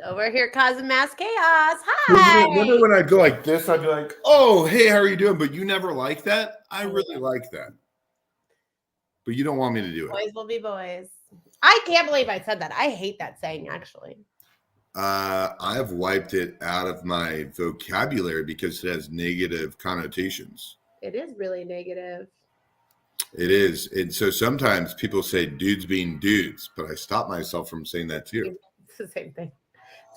Over here causing mass chaos. Remember Hi. when I'd go like this? I'd be like, "Oh, hey, how are you doing?" But you never like that. I really like that. But you don't want me to do it. Boys will be boys. I can't believe I said that. I hate that saying, actually. I've wiped it out of my vocabulary because it has negative connotations. It is really negative. It is. And so sometimes people say dudes being dudes, but I stop myself from saying that too. It's the same thing.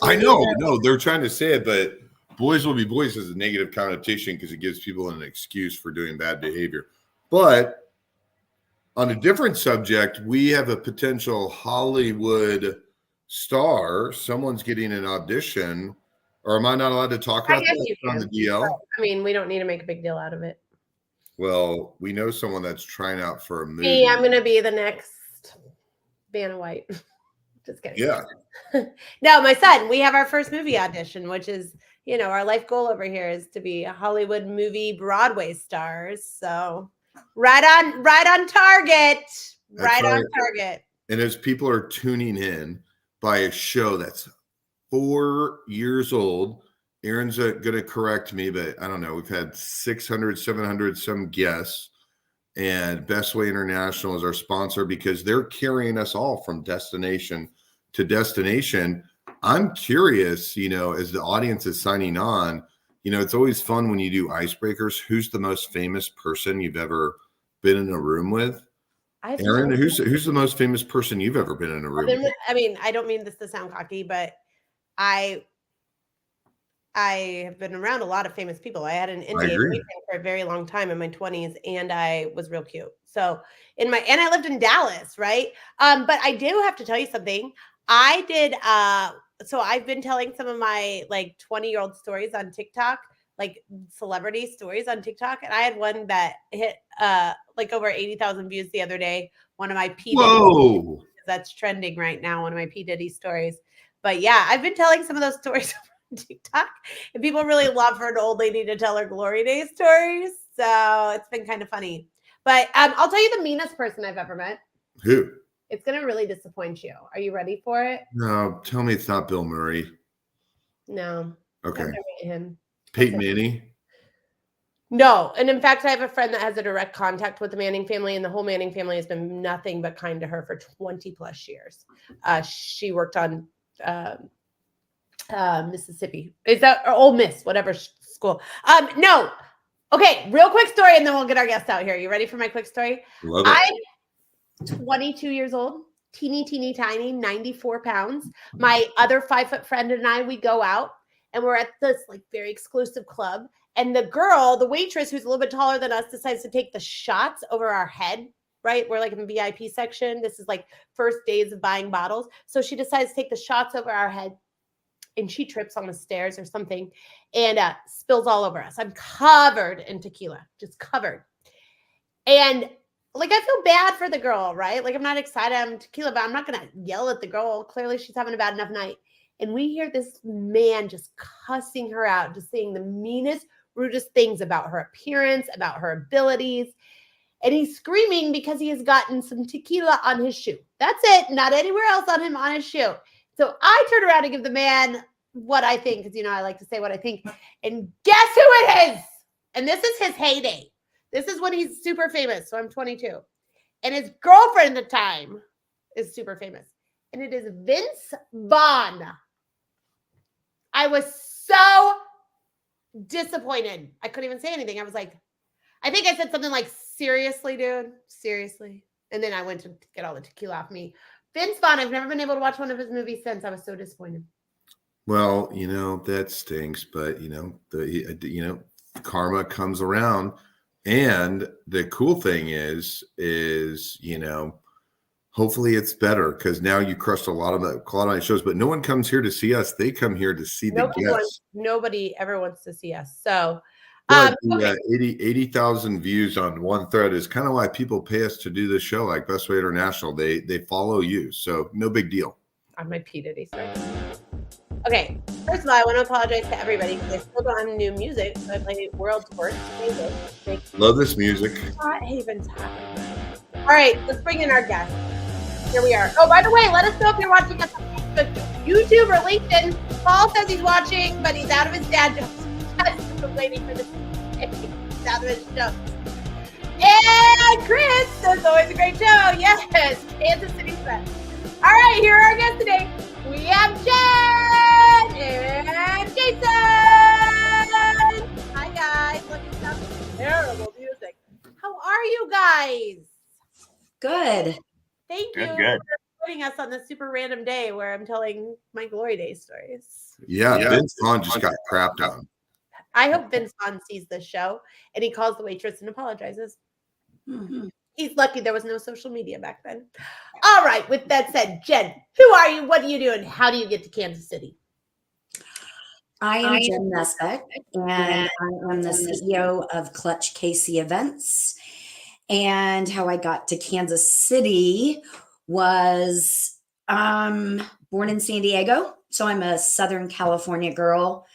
I know. No, they're trying to say it, but boys will be boys has a negative connotation because it gives people an excuse for doing bad behavior. But on a different subject, we have a potential Hollywood star. Someone's getting an audition. Or am I not allowed to talk about that on the DL? I mean, we don't need to make a big deal out of it. Well, we know someone that's trying out for a movie. Me, I'm going to be the next Vanna White. Just kidding. Yeah. No, my son, we have our first movie audition, which is, our life goal over here is to be a Hollywood movie Broadway stars. So right on target. Right on target. And as people are tuning in by a show that's 4 years old, Aaron's going to correct me, but I don't know. We've had 600, 700 some guests, and Bestway International is our sponsor because they're carrying us all from destination to destination. I'm curious, as the audience is signing on, it's always fun when you do icebreakers. Who's the most famous person you've ever been in a room with? Aaron, who's the most famous person you've ever been in a room with? I mean, I don't mean this to sound cocky, but I have been around a lot of famous people. I had an Indian boyfriend for a very long time in my 20s, and I was real cute. So and I lived in Dallas, right? But I do have to tell you something. I did. So I've been telling some of my 20-year-old stories on TikTok, like celebrity stories on TikTok, and I had one that hit over 80,000 views the other day. One of my P. Diddy that's trending right now. One of my P. Diddy stories. But yeah, I've been telling some of those stories on TikTok, and people really love for an old lady to tell her glory days stories. So it's been kind of funny. But I'll tell you the meanest person I've ever met. Who? It's going to really disappoint you. Are you ready for it? No, tell me it's not Bill Murray. No. Okay. Him. Peyton Manning? No. And in fact, I have a friend that has a direct contact with the Manning family, and the whole Manning family has been nothing but kind to her for 20 plus years. She worked on Mississippi. Is that or Ole Miss, whatever school? No. Okay, real quick story, and then we'll get our guests out here. You ready for my quick story? Love it. I'm 22 years old, teeny tiny, 94 pounds. My other 5-foot friend and I, we go out, and we're at this very exclusive club. And the waitress, who's a little bit taller than us, decides to take the shots over our head. Right? We're in the VIP section. This is first days of buying bottles. So she decides to take the shots over our head, and she trips on the stairs or something and spills all over us. I'm covered in tequila, just covered. And I feel bad for the girl, right? I'm not excited I'm tequila, but I'm not going to yell at the girl. Clearly she's having a bad enough night. And we hear this man just cussing her out, just saying the meanest, rudest things about her appearance, about her abilities. And he's screaming because he has gotten some tequila on his shoe. That's it. Not anywhere else on him, on his shoe. So I turn around and give the man what I think, because, I like to say what I think. And guess who it is? And this is his heyday. This is when he's super famous. So I'm 22. And his girlfriend at the time is super famous. And it is Vince Vaughn. I was so disappointed. I couldn't even say anything. I was like, I think I said something like, seriously, dude? Seriously? And then I went to get all the tequila off me. Vince Vaughn, I've never been able to watch one of his movies since. I was so disappointed. Well, that stinks, but karma comes around. And the cool thing is, hopefully it's better, because now you crushed a lot of shows, but no one comes here to see us. They come here to see the guests. Nobody ever wants to see us. So But 80,000 views on one thread is kind of why people pay us to do this show, like Bestway International. They follow you, so no big deal. On my P. Diddy story. Okay, first of all, I want to apologize to everybody because I still don't have new music, so I play world's worst music. Love this music. Hot Haven's hot. All right, let's bring in our guest. Here we are. Oh, by the way, let us know if you're watching us on Facebook. Facebook, YouTube, or LinkedIn. Paul says he's watching, but he's out of his dad jokes. He's waiting for this. He's out of his jokes. And Chris, that's always a great show. Yes, Kansas City's best. All right, here are our guests today. We have Jen and Jason. Hi, guys. Look at some terrible music. How are you guys? Good. Thank you Good. for joining us on this super random day where I'm telling my Glory Days stories. Yeah, Vince Vaughn just got crapped on. I hope Vince Vaughn sees this show and he calls the waitress and apologizes. Mm-hmm. He's lucky there was no social media back then. All right. With that said, Jen, who are you? What do you do? And how do you get to Kansas City? I am Jen Nussbeck, and I am the CEO of Clutch KC Events. And how I got to Kansas City was born in San Diego. So I'm a Southern California girl.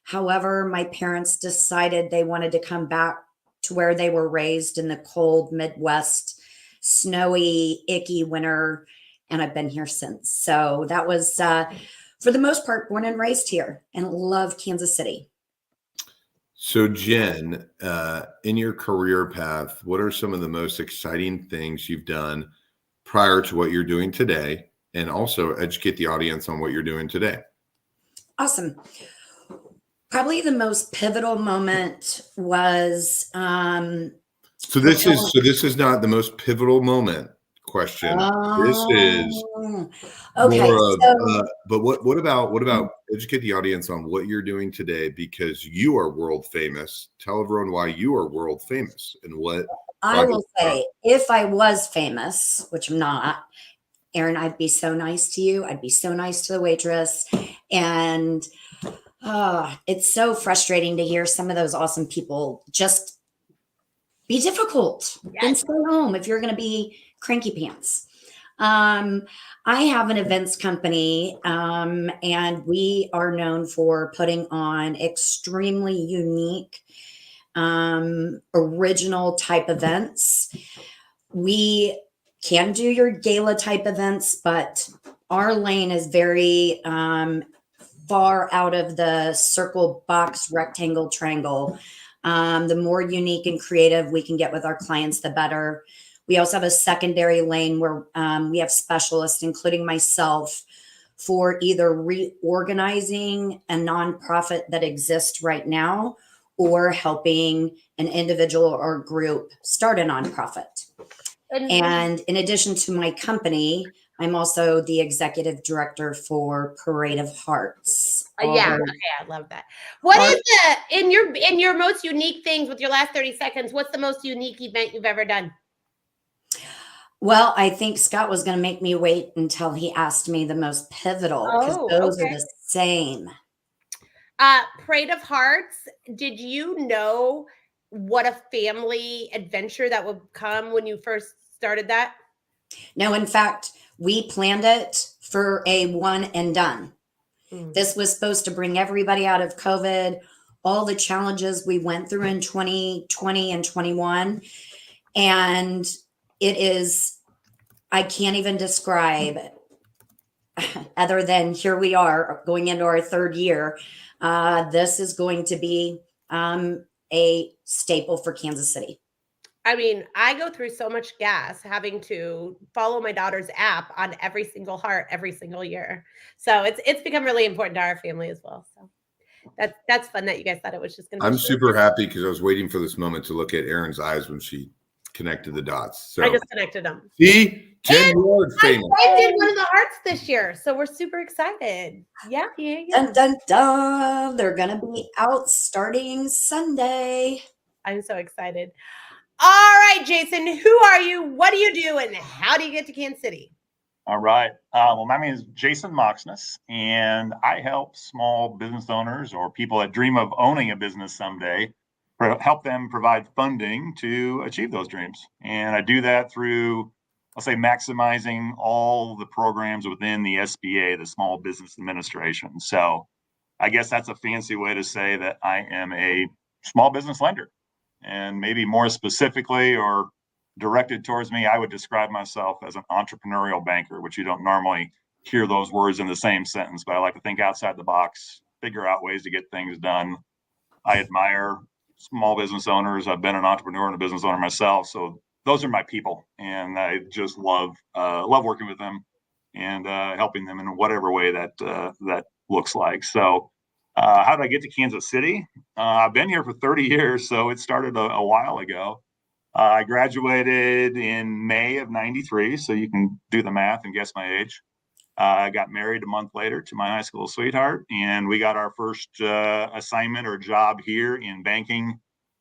However, my parents decided they wanted to come back to where they were raised in the cold Midwest, snowy, icky winter. And I've been here since. So that was, for the most part, born and raised here and love Kansas City. So Jen, in your career path, what are some of the most exciting things you've done prior to what you're doing today? And also educate the audience on what you're doing today. Awesome. Probably the most pivotal moment was So this is not the most pivotal moment question. This is okay. more of, but what about educate the audience on what you're doing today, because you are world famous. Tell everyone why you are world famous and what I will say. If I was famous, which I'm not, Aaron, I'd be so nice to you. I'd be so nice to the waitress. And it's so frustrating to hear some of those awesome people just be difficult and stay home if you're going to be cranky pants. I have an events company, and we are known for putting on extremely unique, original type events. We can do your gala type events, but our lane is very far out of the circle, box, rectangle, triangle. The more unique and creative we can get with our clients, the better. We also have a secondary lane where we have specialists, including myself, for either reorganizing a nonprofit that exists right now or helping an individual or group start a nonprofit. And in addition to my company, I'm also the executive director for Parade of Hearts. Yeah, okay, I love that. What is in your most unique things with your last 30 seconds? What's the most unique event you've ever done? Well, I think Scott was going to make me wait until he asked me the most pivotal, because those are the same. Parade of Hearts. Did you know what a family adventure that would come when you first started that? No, in fact, we planned it for a one and done. This was supposed to bring everybody out of COVID, all the challenges we went through in 2020 and 21. And it is, I can't even describe it other than here we are going into our third year. This is going to be a staple for Kansas City. I mean, I go through so much gas having to follow my daughter's app on every single heart every single year. So it's become really important to our family as well. So that's fun that you guys thought it was just going to. I'm super happy because I was waiting for this moment to look at Erin's eyes when she connected the dots. So I just connected them. See, Jen Ward famous. I did one of the hearts this year, so we're super excited. Yeah. Dun, dun, dun. They're gonna be out starting Sunday. I'm so excited. All right, Jason, who are you? What do you do? And how do you get to Kansas City? All right. Well, my name is Jason Moxness, and I help small business owners or people that dream of owning a business someday, help them provide funding to achieve those dreams. And I do that through, I'll say, maximizing all the programs within the SBA, the Small Business Administration. So I guess that's a fancy way to say that I am a small business lender. And maybe more specifically or directed towards me, I would describe myself as an entrepreneurial banker, which you don't normally hear those words in the same sentence, but I like to think outside the box, figure out ways to get things done. I admire small business owners. I've been an entrepreneur and a business owner myself, so those are my people, and I just love working with them and helping them in whatever way that looks like. So, how did I get to Kansas City? I've been here for 30 years, so it started a while ago. I graduated in May of '93, so you can do the math and guess my age. I got married a month later to my high school sweetheart, and we got our first assignment or job here in banking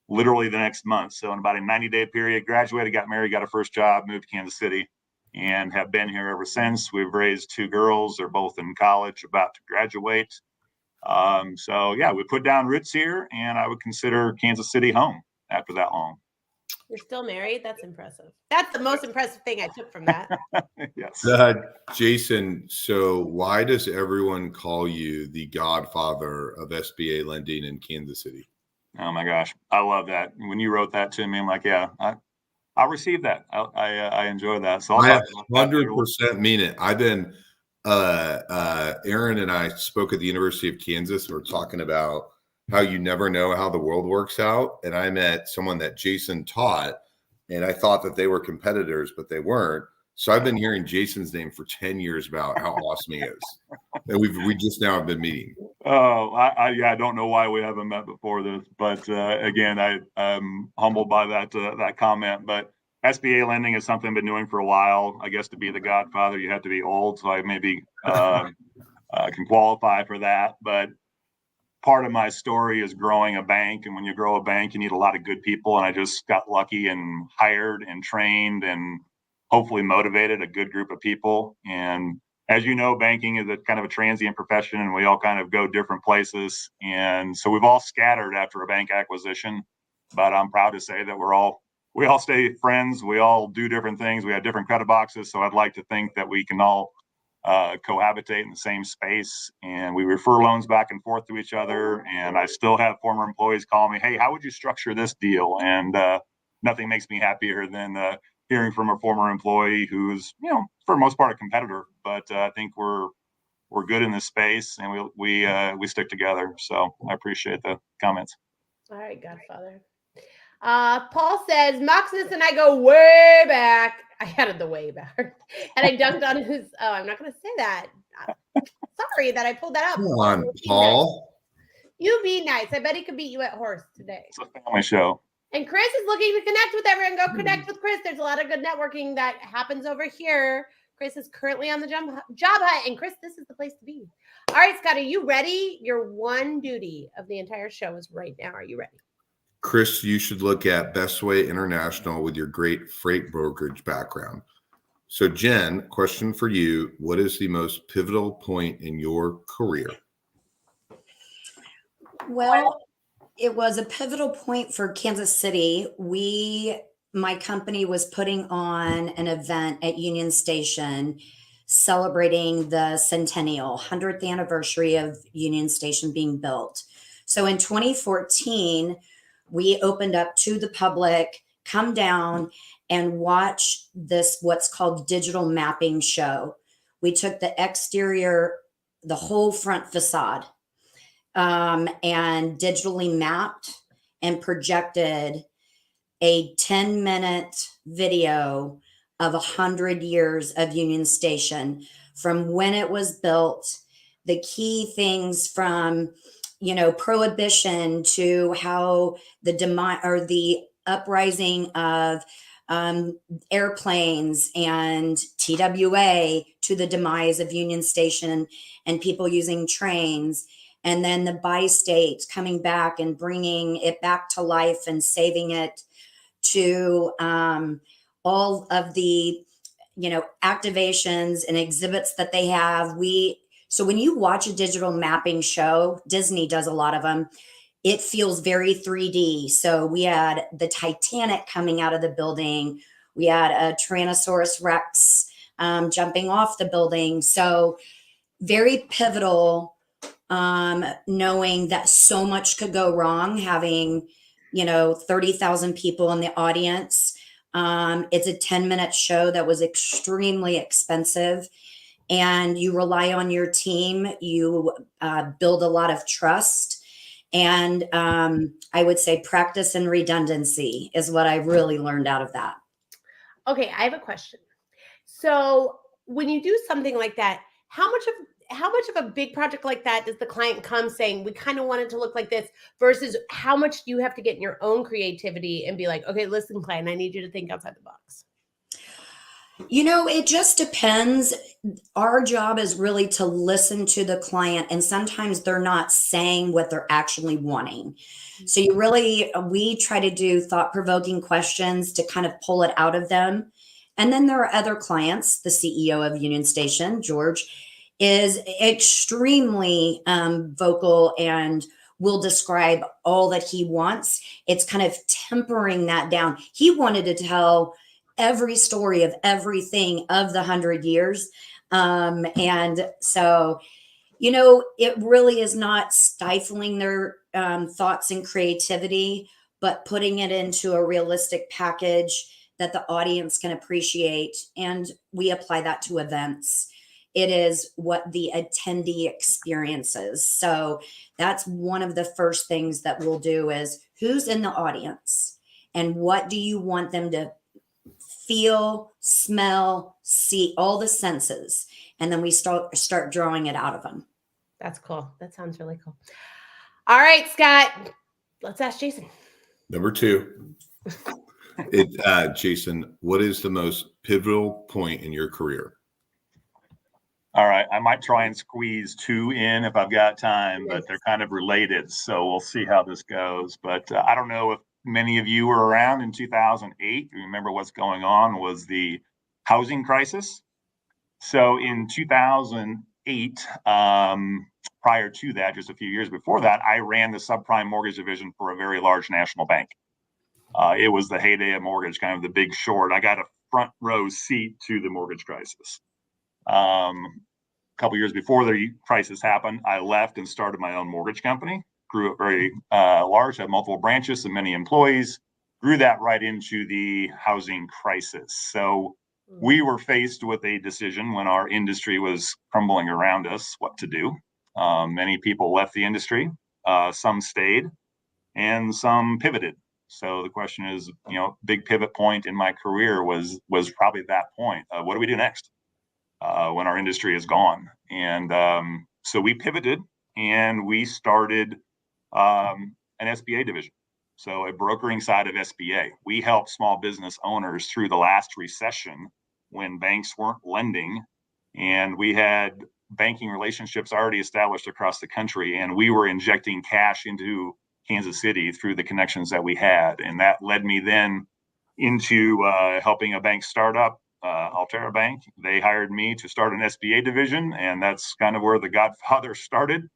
literally the next month. So in about a 90-day period, graduated, got married, got a first job, moved to Kansas City, and have been here ever since. We've raised 2 girls. They're both in college, about to graduate. So yeah, we put down roots here, and I would consider Kansas City home after that long. You're still married? That's impressive. That's the most impressive thing I took from that. Yes. Jason, so why does everyone call you the godfather of SBA lending in Kansas City? Oh my gosh, I love that. When you wrote that to me, I'm like, yeah, I'll receive that. I enjoy that. So I 100% mean it. I've been, Aaron and I spoke at the University of Kansas. We're talking about how you never know how the world works out. And I met someone that Jason taught, and I thought that they were competitors, but they weren't. So I've been hearing Jason's name for 10 years about how awesome he is. And we just now have been meeting. Oh, I don't know why we haven't met before this, but again, I'm humbled by that comment. But SBA lending is something I've been doing for a while. I guess to be the godfather, you have to be old, so I maybe can qualify for that. But part of my story is growing a bank, and when you grow a bank, you need a lot of good people. And I just got lucky and hired and trained and hopefully motivated a good group of people. And as you know, banking is a kind of a transient profession, and we all kind of go different places. And so we've all scattered after a bank acquisition, but I'm proud to say that we all stay friends. We all do different things. We have different credit boxes. So I'd like to think that we can all cohabitate in the same space, and we refer loans back and forth to each other. And I still have former employees call me, hey, how would you structure this deal? And nothing makes me happier than hearing from a former employee who's, for the most part, a competitor, but I think we're good in this space, and we stick together. So I appreciate the comments. All right, Godfather. Paul says Moxness and I go way back. I added the way back, and I dunked on his. Oh, I'm not going to say that. Sorry that I pulled that up. Come on, Paul. You be nice. I bet he could beat you at horse today. It's a family show. And Chris is looking to connect with everyone. Go connect with Chris. There's a lot of good networking that happens over here. Chris is currently on the job hunt. And Chris, this is the place to be. All right, Scott, are you ready? Your one duty of the entire show is right now. Are you ready? Chris, you should look at Bestway International with your great freight brokerage background. So, Jen, question for you. What is the most pivotal point in your career? Well, it was a pivotal point for Kansas City. My company was putting on an event at Union Station celebrating the centennial 100th anniversary of Union Station being built. So in 2014, we opened up to the public, come down and watch this, what's called digital mapping show. We took the exterior, the whole front facade, and digitally mapped and projected a 10-minute video of 100 years of Union Station, from when it was built, the key things from, prohibition to how the uprising of airplanes and TWA to the demise of Union Station and people using trains. And then the bi-state coming back and bringing it back to life and saving it, to all of the, activations and exhibits that they have. So when you watch a digital mapping show, Disney does a lot of them, it feels very 3D. So we had the Titanic coming out of the building. We had a Tyrannosaurus Rex jumping off the building. So very pivotal, knowing that so much could go wrong, having 30,000 people in the audience. It's a 10-minute show that was extremely expensive. and you rely on your team. You build a lot of trust. And I would say practice and redundancy is what I really learned out of that. Okay, I have a question. So when you do something like that, how much of a big project like that does the client come saying, we kind of want it to look like this, versus how much do you have to get in your own creativity and be like, okay, listen, client, I need you to think outside the box? It just depends. Our job is really to listen to the client, and sometimes they're not saying what they're actually wanting. So we try to do thought-provoking questions to kind of pull it out of them. And then there are other clients. The CEO of Union Station, George, is extremely vocal and will describe all that he wants. It's kind of tempering that down. He wanted to tell every story of everything of the 100 years. And so, it really is not stifling their thoughts and creativity, but putting it into a realistic package that the audience can appreciate. And we apply that to events. It is what the attendee experiences. So that's one of the first things that we'll do is who's in the audience and what do you want them to feel, smell, see, all the senses. And then we start drawing it out of them. That's cool. That sounds really cool. All right, Scott, let's ask Jason. Number 2. Jason, what is the most pivotal point in your career? All right. I might try and squeeze 2 in if I've got time, but they're kind of related. So we'll see how this goes. But I don't know if many of you were around in 2008. You remember what's going on was the housing crisis. So in 2008, prior to that, just a few years before that, I ran the subprime mortgage division for a very large national bank. It was the heyday of mortgage, kind of the Big Short. I got a front row seat to the mortgage crisis. A couple years before the crisis happened, I left and started my own mortgage company. Grew it very large, had multiple branches and many employees. Grew that right into the housing crisis. So we were faced with a decision when our industry was crumbling around us, what to do. Many people left the industry, some stayed, and some pivoted. So the question is, big pivot point in my career was probably that point. What do we do next when our industry is gone? And so we pivoted and we started an SBA division. So a brokering side of SBA. We help small business owners through the last recession when banks weren't lending, and we had banking relationships already established across the country, and we were injecting cash into Kansas City through the connections that we had. And that led me then into helping a bank start up, Altera Bank. They hired me to start an SBA division, and that's kind of where the Godfather started.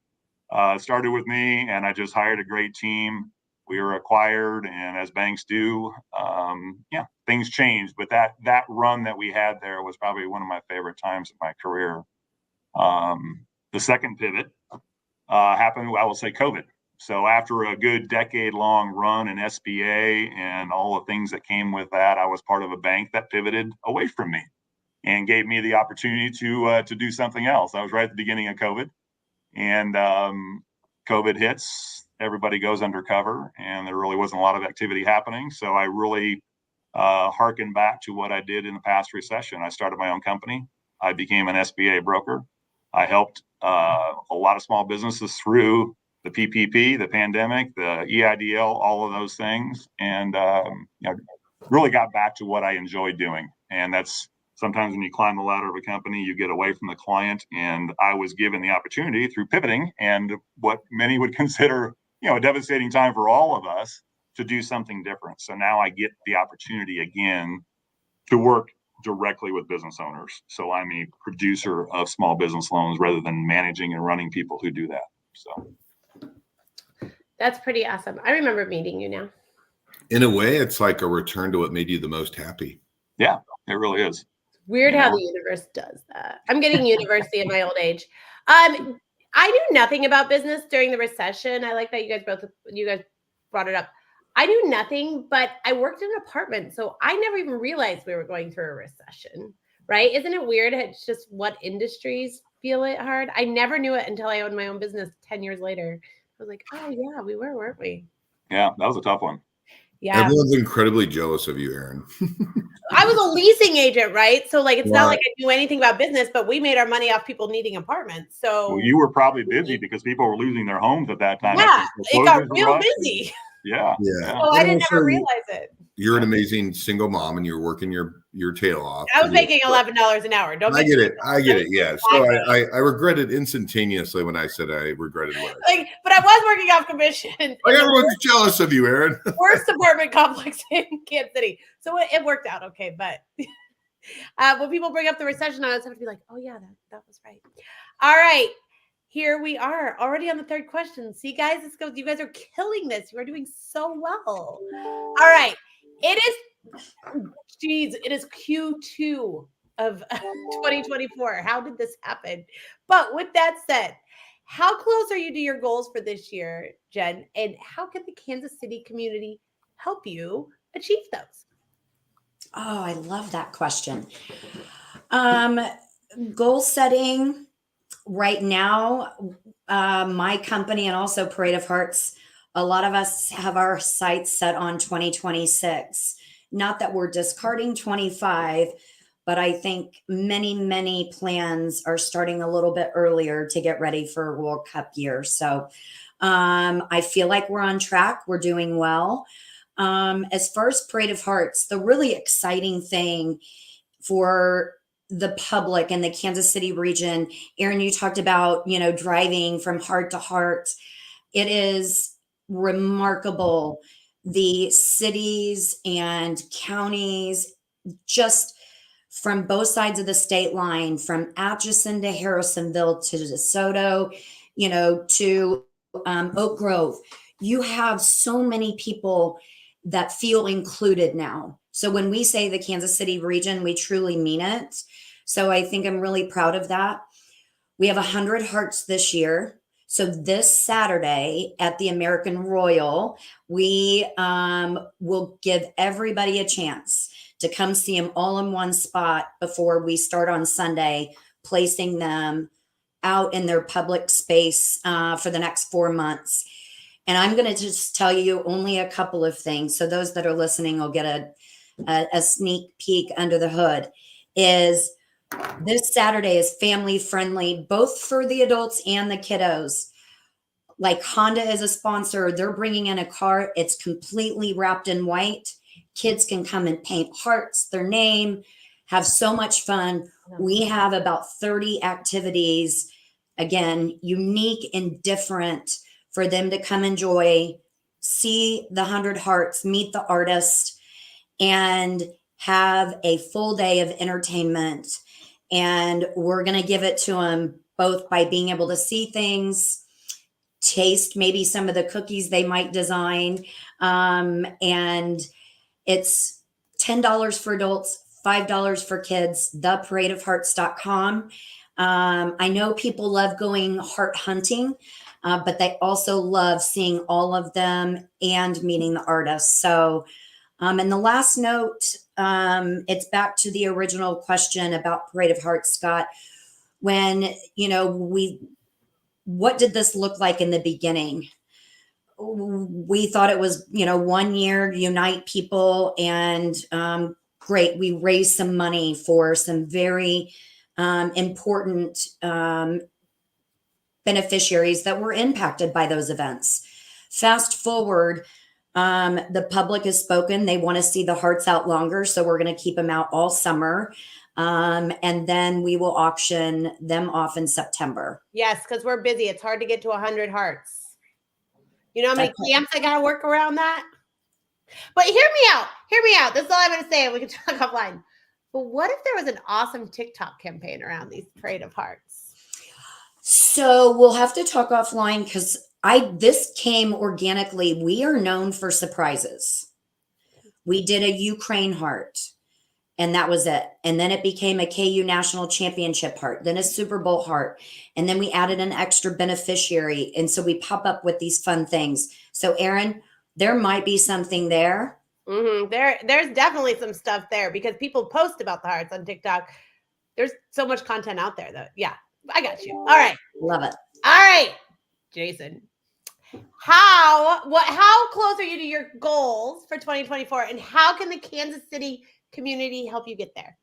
Started with me, and I just hired a great team. We were acquired, and as banks do, things changed. But that run that we had there was probably one of my favorite times of my career. The second pivot happened, I will say, COVID. So after a good decade-long run in SBA and all the things that came with that, I was part of a bank that pivoted away from me and gave me the opportunity to do something else. I was right at the beginning of COVID, and COVID hits. Everybody goes undercover, and there really wasn't a lot of activity happening. So I really harkened back to what I did in the past recession. I started my own company. I became an SBA broker. I helped a lot of small businesses through the PPP, the pandemic, the EIDL, all of those things, and really got back to what I enjoyed doing. And that's sometimes when you climb the ladder of a company, you get away from the client. And I was given the opportunity through pivoting and what many would consider, a devastating time for all of us, to do something different. So now I get the opportunity again to work directly with business owners. So I'm a producer of small business loans rather than managing and running people who do that. So that's pretty awesome. I remember meeting you now. In a way, it's like a return to what made you the most happy. Yeah, it really is. It's weird how the universe does that. I'm getting university at my old age. I knew nothing about business during the recession. I like that you guys brought it up. I knew nothing, but I worked in an apartment, so I never even realized we were going through a recession. right? Isn't it weird? It's just what industries feel it hard. I never knew it until I owned my own business 10 years later. I was like, oh yeah, we were, weren't we? Yeah, that was a tough one. Yeah. Everyone's incredibly jealous of you, Aaron. I was a leasing agent, right? So like, it's not Right. like I knew anything about business, but we made our money off people needing apartments. So Well, you were probably busy because people were losing their homes at that time. yeah, it got Foreclosures were real rushed. busy. Yeah. Yeah. So I And didn't also, ever realize it. You're an amazing single mom, and you're working your tail off. I was making $11 an hour. Don't I make get me it. I get it. Yeah. So I regretted instantaneously when I said I regretted what I said. like, but I was working off commission. Like, everyone's jealous of you, Aaron. Worst apartment complex in Kansas City. So it worked out okay. But when people bring up the recession, I always have to be like, oh yeah, that was right. All right. Here we are already on the third question. See, guys, this goes. You guys are killing this. You are doing so well. All right. It is Q2 of 2024. How did this happen? But with that said, how close are you to your goals for this year, Jen? And how can the Kansas City community help you achieve those? Oh, I love that question. Goal setting right now, my company and also Parade of Hearts, a lot of us have our sights set on 2026. Not that we're discarding 25, but I think many plans are starting a little bit earlier to get ready for World Cup year. So I feel like we're on track. We're doing well. As far as Parade of Hearts, the really exciting thing for the public in the Kansas City region, Aaron, you talked about, driving from heart to heart. It is remarkable. The cities and counties, just from both sides of the state line, from Atchison to Harrisonville to DeSoto, to Oak Grove, you have so many people that feel included now. So when we say the Kansas City region, we truly mean it. So I think I'm really proud of that. We have 100 hearts this year. So this Saturday at the American Royal, we will give everybody a chance to come see them all in one spot before we start on Sunday, placing them out in their public space for the next 4 months. And I'm going to just tell you only a couple of things. So those that are listening will get a sneak peek under the hood. Is this Saturday is family friendly, both for the adults and the kiddos. Like Honda is a sponsor. They're bringing in a car. It's completely wrapped in white. Kids can come and paint hearts, their name, have so much fun. We have about 30 activities, again, unique and different for them to come enjoy, see the 100 hearts, meet the artist, and have a full day of entertainment. And we're going to give it to them both by being able to see things, taste maybe some of the cookies they might design. And it's $10 for adults, $5 for kids, theparadeofhearts.com. I know people love going heart hunting, but they also love seeing all of them and meeting the artists. So, and the last note, it's back to the original question about Parade of Hearts, Scott. When, what did this look like in the beginning? We thought it was, 1 year, unite people, and great. We raised some money for some very important beneficiaries that were impacted by those events. Fast forward, the public has spoken. They want to see the hearts out longer. So we're going to keep them out all summer. And then we will auction them off in September. Yes, because we're busy. It's hard to get to 100 hearts. You know how many camps I got to work around that? But hear me out. Hear me out. That's all I'm going to say. We can talk offline. But what if there was an awesome TikTok campaign around these Parade of Hearts? So we'll have to talk offline because this came organically. We are known for surprises. We did a Ukraine heart, and that was it. And then it became a KU National Championship heart, then a Super Bowl heart. And then we added an extra beneficiary. And so we pop up with these fun things. So Aaron, there might be something there. Mm-hmm. There's definitely some stuff there because people post about the hearts on TikTok. There's so much content out there though. Yeah, I got you. All right. Love it. All right, Jason. How close are you to your goals for 2024, and how can the Kansas City community help you get there?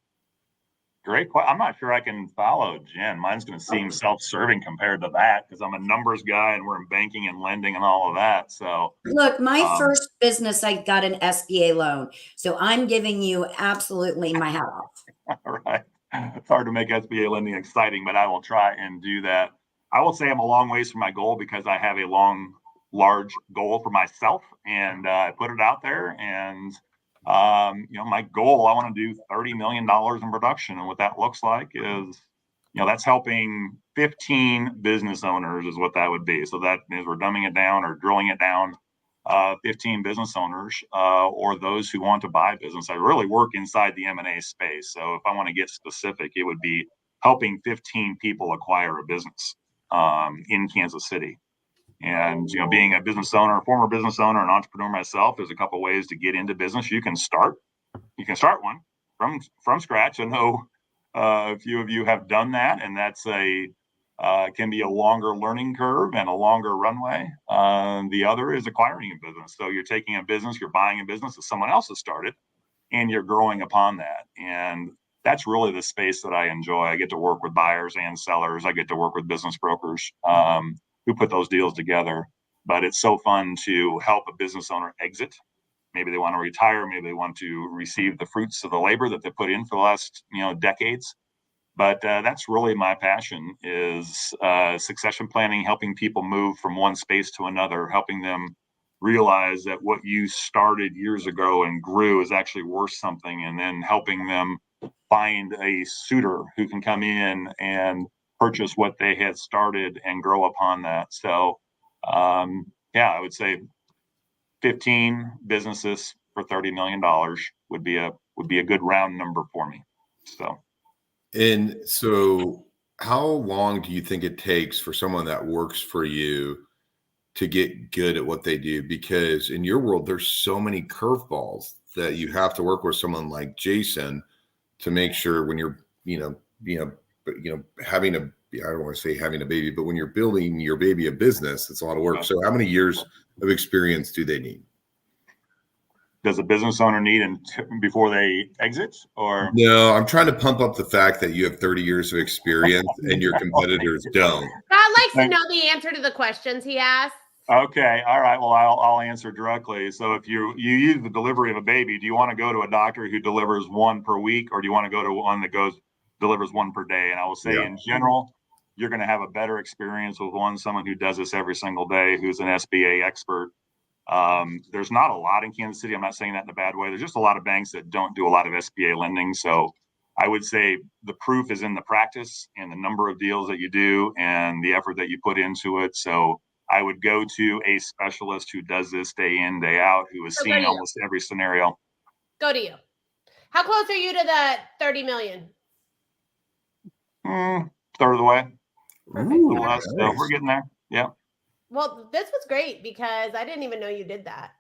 Great question. I'm not sure I can follow Jen. Mine's going to seem self-serving compared to that because I'm a numbers guy and we're in banking and lending and all of that. So Look, my first business, I got an SBA loan. So I'm giving you absolutely my hat off. all right. It's hard to make SBA lending exciting, but I will try and do that. I will say I'm a long ways from my goal because I have a large goal for myself, and I put it out there. And my goal, I want to do $30 million in production, and what that looks like is, that's helping 15 business owners is what that would be. So that is we're dumbing it down or drilling it down. 15 business owners or those who want to buy business. I really work inside the M&A space. So if I want to get specific, it would be helping 15 people acquire a business in Kansas City. And, being a business owner, former business owner and entrepreneur myself, there's a couple of ways to get into business. You can start one from scratch. I know a few of you have done that, and that's can be a longer learning curve and a longer runway. The other is acquiring a business. So you're taking a business, you're buying a business that someone else has started, and you're growing upon that. And that's really the space that I enjoy. I get to work with buyers and sellers. I get to work with business brokers who put those deals together. But it's so fun to help a business owner exit. Maybe they want to retire. Maybe they want to receive the fruits of the labor that they put in for the last, decades. But that's really my passion is succession planning, helping people move from one space to another, helping them realize that what you started years ago and grew is actually worth something, and then helping them find a suitor who can come in and purchase what they had started and grow upon that. So, I would say 15 businesses for $30 million would be a good round number for me. So. And so how long do you think it takes for someone that works for you to get good at what they do? Because in your world, there's so many curveballs that you have to work with someone like Jason to make sure when you're, having a, I don't want to say having a baby, but when you're building your baby a business, it's a lot of work. So how many years of experience do they need? Does a business owner need before they exit, or? No, I'm trying to pump up the fact that you have 30 years of experience and your competitors don't. God likes to know the answer to the questions he asks. Okay. All right. Well, I'll answer directly. So if you use the delivery of a baby, do you want to go to a doctor who delivers one per week, or do you want to go to one that delivers one per day? And I will say in general, you're going to have a better experience with someone who does this every single day, who's an SBA expert. There's not a lot in Kansas City. I'm not saying that in a bad way. There's just a lot of banks that don't do a lot of SBA lending. So I would say the proof is in the practice and the number of deals that you do and the effort that you put into it. So I would go to a specialist who does this day in, day out, who has seen almost every scenario. Go to you. How close are you to the 30 million? Third of the way. Ooh, nice. So we're getting there. Yeah. Well, this was great because I didn't even know you did that.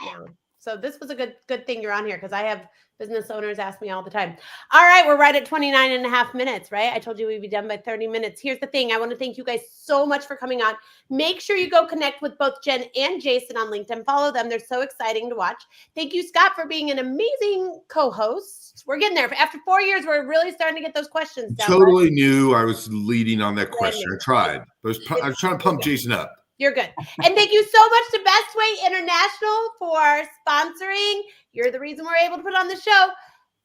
Yeah. So this was a good thing you're on here because I have business owners ask me all the time. All right, we're right at 29 and a half minutes, right? I told you we'd be done by 30 minutes. Here's the thing. I want to thank you guys so much for coming on. Make sure you go connect with both Jen and Jason on LinkedIn. Follow them. They're so exciting to watch. Thank you, Scott, for being an amazing co-host. We're getting there. After 4 years, we're really starting to get those questions down. Totally knew I was leading on that question. I tried. I was trying to pump Jason up. You're good. And thank you so much to Bestway International for sponsoring. You're the reason we're able to put on the show.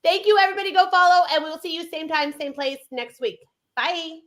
Thank you, everybody. Go follow, and we will see you same time, same place next week. Bye.